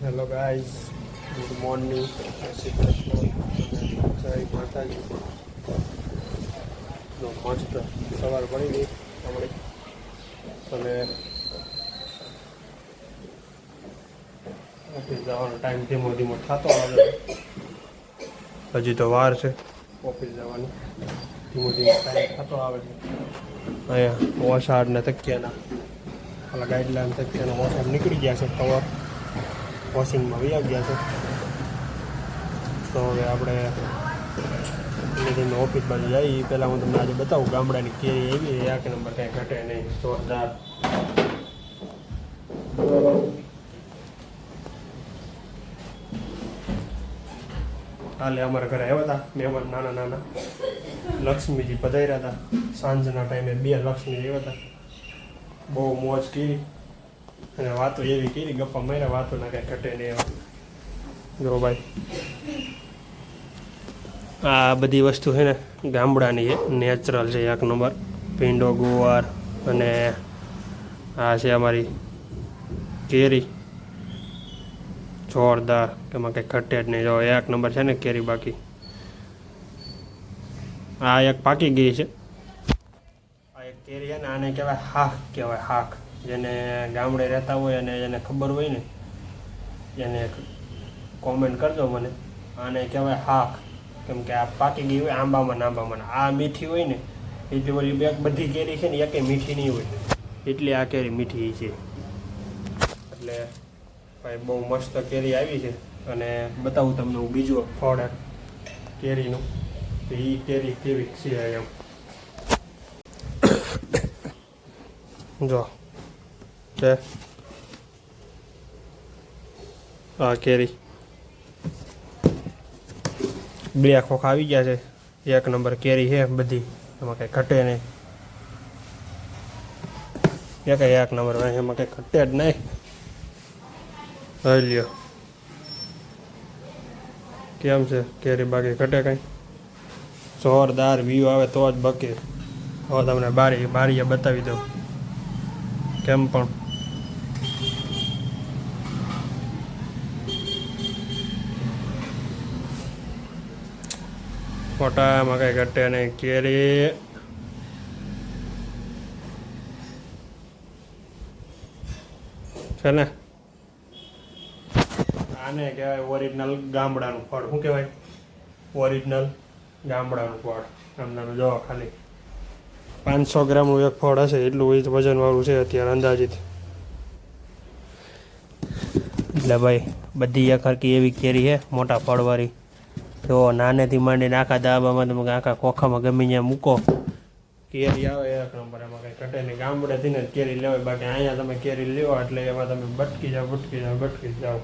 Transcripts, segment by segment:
Hello guys, good morning, જય શ્રી કૃષ્ણ, જય માતાજી. તો મસ્ત સવાર પડી ગઈ હમણાં, અને ઓફિસ જવાનો ટાઈમ ધીમો ધીમો થતો આવે. હજી તો વાર છે ઓફિસ જવાની, ધીમો ધીમો ટાઈમ થતો આવે છે. અહીંયા વોસાડ ને તકિયાના ઓલા ગાઈડલાઈન તકિયાના વોસાડ નીકળી ગયા છે, કવર વોશિંગમાં વહી ગયા છે. તો હવે આપણે ધીમે ધીમે ઓફિસ બાજુ જઈએ. પહેલાં હું તમને આજે બતાવું ગામડાની કેરી એવી એક નંબર કાંઈ ઘટે નહીં, જોરદાર. કાલે અમારા ઘરે આવ્યા હતા મહેમાન, નાના નાના લક્ષ્મીજી પધાર્યા હતા. સાંજના ટાઈમે 2 લક્ષ્મીજી આવ્યા હતા. બહુ મોજ કરી અને વાતો એવી કરી, ગપ્પા માર્યા, વાતો ના કાંઈ ઘટે નહીં એવા. જો ભાઈ, આ બધી વસ્તુ છે ને ગામડાની છે, નેચરલ છે એક નંબર. ભીંડો, ગુવાર અને આ છે અમારી કેરી, જોરદાર, એમાં કંઈ ઘટે જ નહીં. જો એક નંબર છે ને કેરી. બાકી આ એક પાકી ગઈ છે, આ એક કેરી છે ને, આને કહેવાય હાક કહેવાય, હાક. જેને ગામડે રહેતા હોય અને જેને ખબર હોય ને એને કોમેન્ટ કરજો મને. આને કહેવાય હાક, કેમ કે આ પાકી ગઈ હોય આંબામાં આંબામાં. આ મીઠી હોય ને એટલી ઓલી બધી કેરી છે ને એકે મીઠી નહીં હોય, એટલી આ કેરી મીઠી છે. એટલે ભાઈ બહુ મસ્ત કેરી આવી છે. અને બતાવું તમને હું બીજું ફળ કેરીનું, કે એ કેરી કેવી છે એમ. જો છે આ કેરી, 2 ખોખા આવી ગયા છે. એક નંબર કેરી છે બધી, એમાં કંઈ ઘટે નહીં. એક નંબર, એમાં કંઈ ઘટે જ નહીં. હઈ લ્યો કેમ છે કેરી, બાકી ઘટે કંઈ. જોરદાર વ્યૂ આવે તો જ બકે. હવે તમને બારીએ બતાવી દઉં કેમ પણ. ફોટામાં કંઈ ઘટે નહીં કેરી. છે ને, આને કહેવાય ઓરિજિનલ ગામડાનું ફળ. શું કહેવાય? ઓરિજિનલ ગામડાનું ફળ. તમને જો ખાલી 500 ગ્રામનું એક ફળ હશે, એટલું વજનવાળું છે અત્યારે અંદાજિત. એટલે ભાઈ બધી એક હરકી એવી કેરી છે, મોટા ફળવાળી. જો નાનેથી માંડીને આખા દાબામાં તમે આખા ખોખામાં ગમે ત્યાં મૂકો, કેરી આવે એક નંબર. એમાં કંઈ ઘટે નહીં. ગામડેથી ને કેરી લેવાય, બાકી અહીંયા તમે કેરી લ્યો એટલે એમાં તમે બટકી જાઓ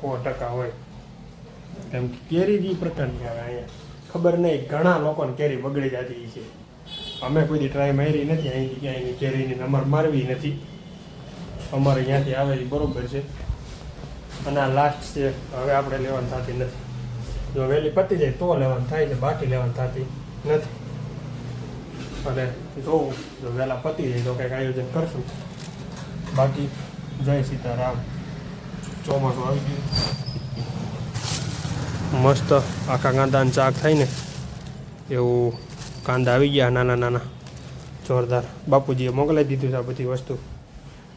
100% હોય. કેમ કે કેરી જ એ પ્રકારની આવે. અહીંયા ખબર નહીં, ઘણા લોકોને કેરી બગડી જતી છે. અમે કોઈ દી ટ્રાય મારી નથી અહીંથી, ક્યાંયની કેરીની નંબર મારવી નથી. અમારે અહીંયાથી આવે એ બરાબર છે. અને આ લાસ્ટ છે, હવે આપણે લેવાની થતી નથી. જો વહેલી પતી જાય તો લેવાનું થાય છે, બાકી લેવાની થતી નથી. અને જોવું, જો વહેલા પતી જાય તો કંઈક આયોજન કરશું. બાકી જય સીતારામ. ચોમાસું આવી ગયું, મસ્ત આખા કાંદાનું શાક થાય ને એવું કાંદા આવી ગયા, નાના નાના, જોરદાર. બાપુજીએ મોકલાવી દીધું છે આ બધી વસ્તુ.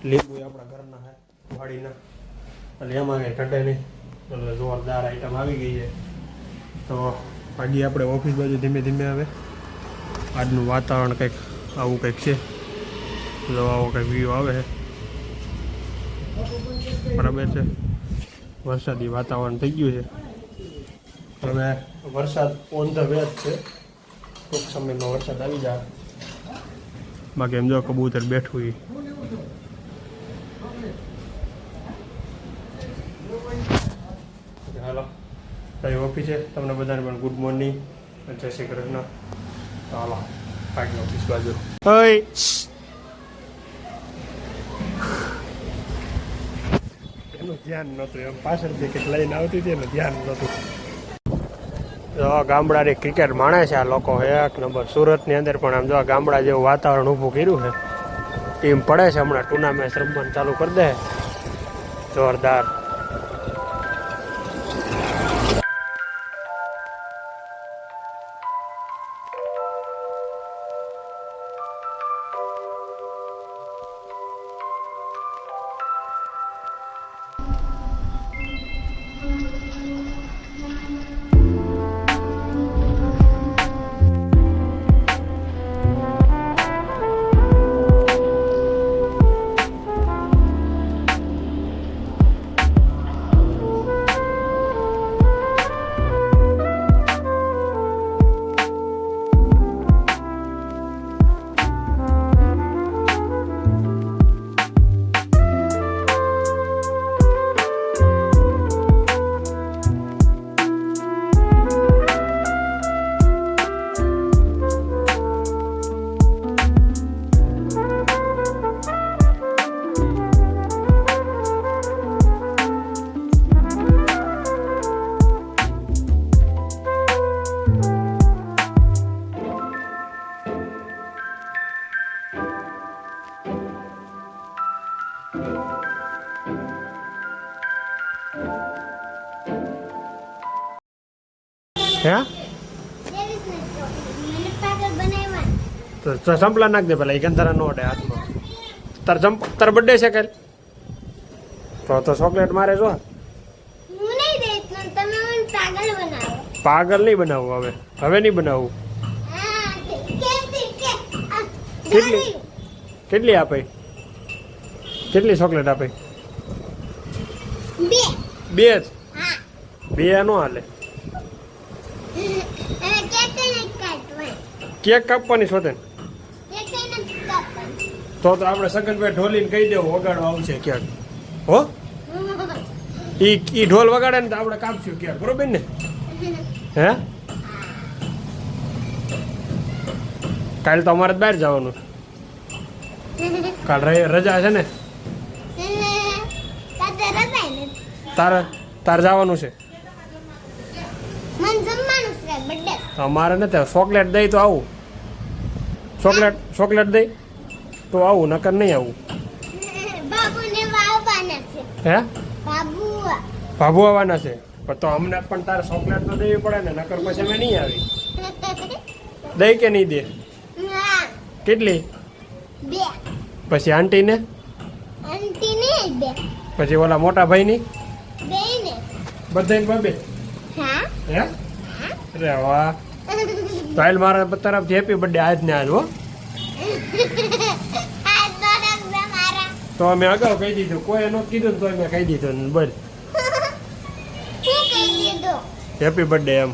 લીંબુ આપણા ઘરના છે, વાડીના, એટલે એમાં કંઈ ઘટે નહીં. એટલે જોરદાર આઈટમ આવી ગઈ છે. તો આગી આપણે ઓફિસ બાજુ ધીમે ધીમે આવે. આજનું વાતાવરણ કંઈક આવું કંઈક છે. જો આવો કંઈક વ્યૂ આવે છે, બરાબર છે. વરસાદી વાતાવરણ થઈ ગયું છે. હવે વરસાદ ઓન ધ વે જ છે, ટૂંક સમયમાં વરસાદ આવી જાય. બાકી એમ જો કબૂતર બેઠું. હાલો, તારી ઓફિસે તમને બધાને પણ ગુડ મોર્નિંગ, જય શ્રી કૃષ્ણ. હાલો પાકી ઓફિસ બાજુ. એનું ધ્યાન નહોતું, એમ પાછળથી કંઈક લઈને આવતી હતી એનું ધ્યાન નહોતું. ગામડાની ક્રિકેટ માણે છે આ લોકો એક નંબર. સુરતની અંદર પણ આમ જો ગામડા જેવું વાતાવરણ ઊભું કર્યું છે. ટીમ પડે છે હમણાં, ટુર્નામેન્ટ રમવાનું ચાલુ કરી દે, જોરદાર. હે તો સંપલા નાખ દે પેલા એ ગંધારા નો અડે હાથમાં. તાર બર્થડે છે કાલ તો ચોકલેટ મારે જો. પાગલ નહીં બનાવવું હવે નહીં બનાવવું. કેટલી આપે? કેટલી ચોકલેટ આપે? બે જ. બે નો હાલે. કેક કાપવાની છો તેને? તો આપણે સગનભાઈ ઢોલીને કહી દેવું વગાડવા આવશે ક્યાંક. હો ઈ ઢોલ વગાડે ને તો આપણે કાપશું ક્યાંક, બરોબર ને? હે કાલ તો અમારે બહાર જવાનું. કાલ રજા છે ને? તારે જવાનું છે? અમારે નથી. ચોકલેટ દઈ તો આવું. ચોકલેટ દઈ તો આવું, નકર નહીં આવું. હે ભાભુ આવવાના છે પણ તો અમને પણ તારે ચોકલેટ તો દેવી પડે ને, નકર પછી અમે નહીં આવી. દઈ કે નહીં દે? કેટલી? પછી આંટી ને? પછી ઓલા મોટા ભાઈ ની? બધા બે? હે અરે વાહ. તાઈલ મારા તરફથી હેપી બર્થડે આજ ને આજ. હો તો અમે અગાઉ કહી દીધું, કોઈ ન કીધું તો મેં કહી દીધું. બોલ હેપી બર્થડે એમ.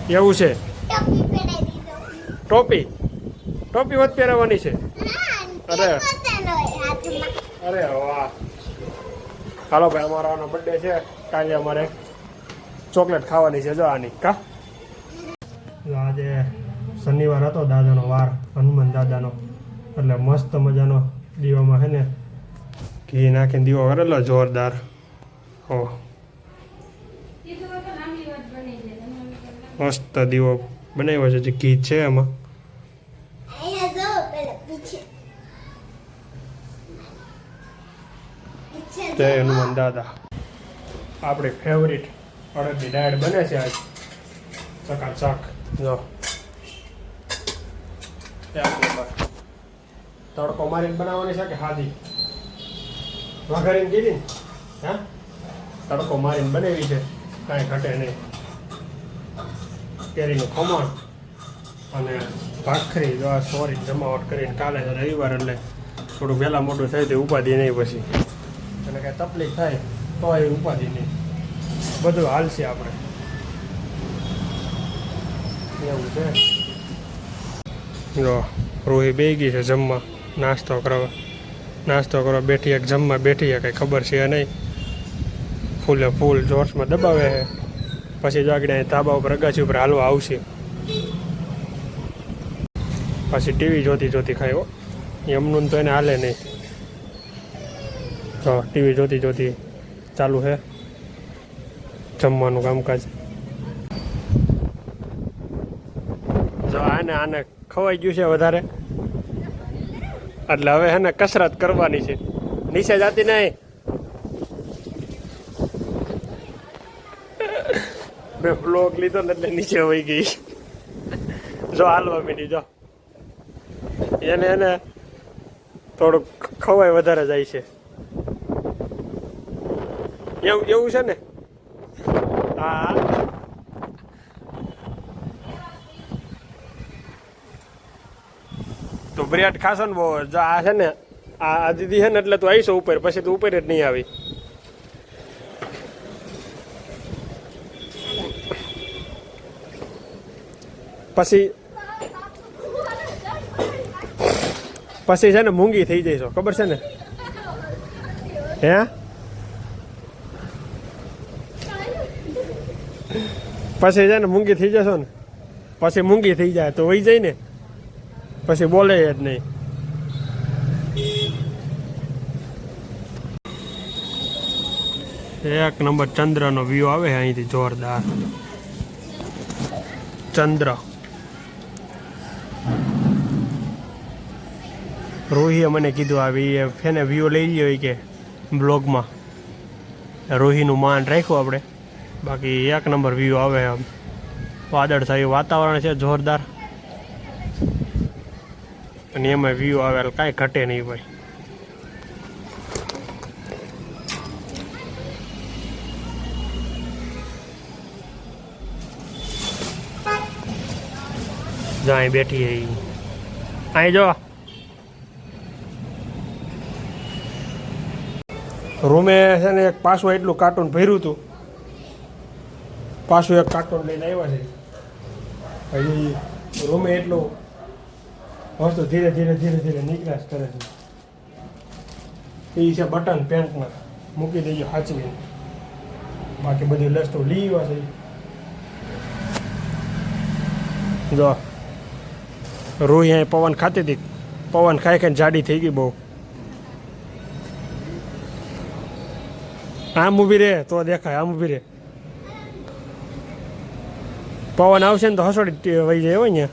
એવું છે? ટોપી વધ પહેરવાની છે? અરે વાહ. હાલો ભાઈ, અમારો બર્થડે છે કાલે. અમારે ચોકલેટ ખાવાની છે જો આની. કા આજે શનિવાર હતો, દાદાનો વાર, હનુમાન દાદાનો, એટલે મસ્ત મજાનો દીવામાં છે ને ઘી નાખીને દીવો કરેલો જોરદાર. હો મસ્ત દીવો બનાવ્યો છે. જે ઘી છે એમાં જય હનુમાન દાદા. આપણી ફેવરિટ અડદની દાળ બને છે આજ ચકાચક. જો તડકો મારીને બનાવવાની છે કે હાદી વઘારીને કીધી? હા, તડકો મારીને બનાવી છે, કાંઈ ઘટે નહીં. કેરીનું ખમણ અને ભાખરી. જો આ સોરી જમાવટ કરીને કાલે રવિવાર એટલે થોડું વહેલા મોટું થાય તો ઉપાધિ નહીં. પછી અને કાંઈ તકલીફ થાય તો એ ઉપાધિ નહીં. બધું હાલશે આપણે. એવું છે. જો રૂહી બેસી ગઈ છે જમવા, નાસ્તો કરવા બેઠી. એક જમવા બેઠી છે, કંઈ ખબર છે નહીં. ફૂલે ફૂલ જોશમાં દબાવે છે. પછી જો આગળ ધાબા ઉપર અગાસી ઉપર હાલવા આવશે. પછી ટીવી જોતી ખાય. હો એમનું તો એને હાલે નહીં. તો ટીવી જોતી ચાલુ છે જમવાનું કામકાજ. જો આને ખવાઈ ગયું છે વધારે, એટલે હવે હે ને કસરત કરવાની છે. નીચે જાતી નહીં. મેં બ્લોગ લીધો ને એટલે નીચે વહી ગઈ. જો હાલવા મીડી. જો એને થોડુંક ખવાય વધારે જાય છે. એવું છે ને? હા તો બ્રેડ ખાશો ને બહુ જો આ છે ને આ દીદી છે ને એટલે તું આવીશો ઉપર, પછી તું ઉપર જ નહીં આવી. પછી છે ને મૂંગી થઈ જઈશો, ખબર છે ને? હે પછી છે ને મૂંગી થઈ જશો ને, પછી મૂંગી થઈ જાય તો વહી જાય ને, પછી બોલે જ નહીં. એક નંબર ચંદ્રનો વ્યૂ આવે છે અહીંથી, જોરદાર ચંદ્ર. રોહીએ મને કીધું આવી એને વ્યૂ લઈ લ્યો કે બ્લોગમાં. રોહીનું માન રાખ્યું આપણે. બાકી એક નંબર વ્યૂ આવે આમ, વાદળ થયું વાતાવરણ છે જોરદાર, અને એમાં વ્યૂ આવે કાંઈ ઘટે નહીં ભાઈ. જો અહીં બેઠી અહીં જો રૂમે છે ને એક પાછું એટલું કાર્ટૂન ભર્યું હતું, પાછું એક કાર્ટૂન લઈને આવ્યા છે. હજી રૂમે એટલું વસ્તુ ધીરે ધીરે ધીરે ધીરે નીકળાશ કરે છે. એ છે બટન પેન્ટમાં મૂકી દેજો સાચવીને, બાકી બધી લસ્તો લઈ આવ્યા છે. જો રૂહી અહીં પવન ખાતી હતી, પવન ખાઈ ખાઈને જાડી થઈ ગઈ બહુ. આમ ઊભી રહે તો દેખાય, આમ ઊભી રહે. પવન આવશે ને તો હસોડી વહી જાય હોય ને.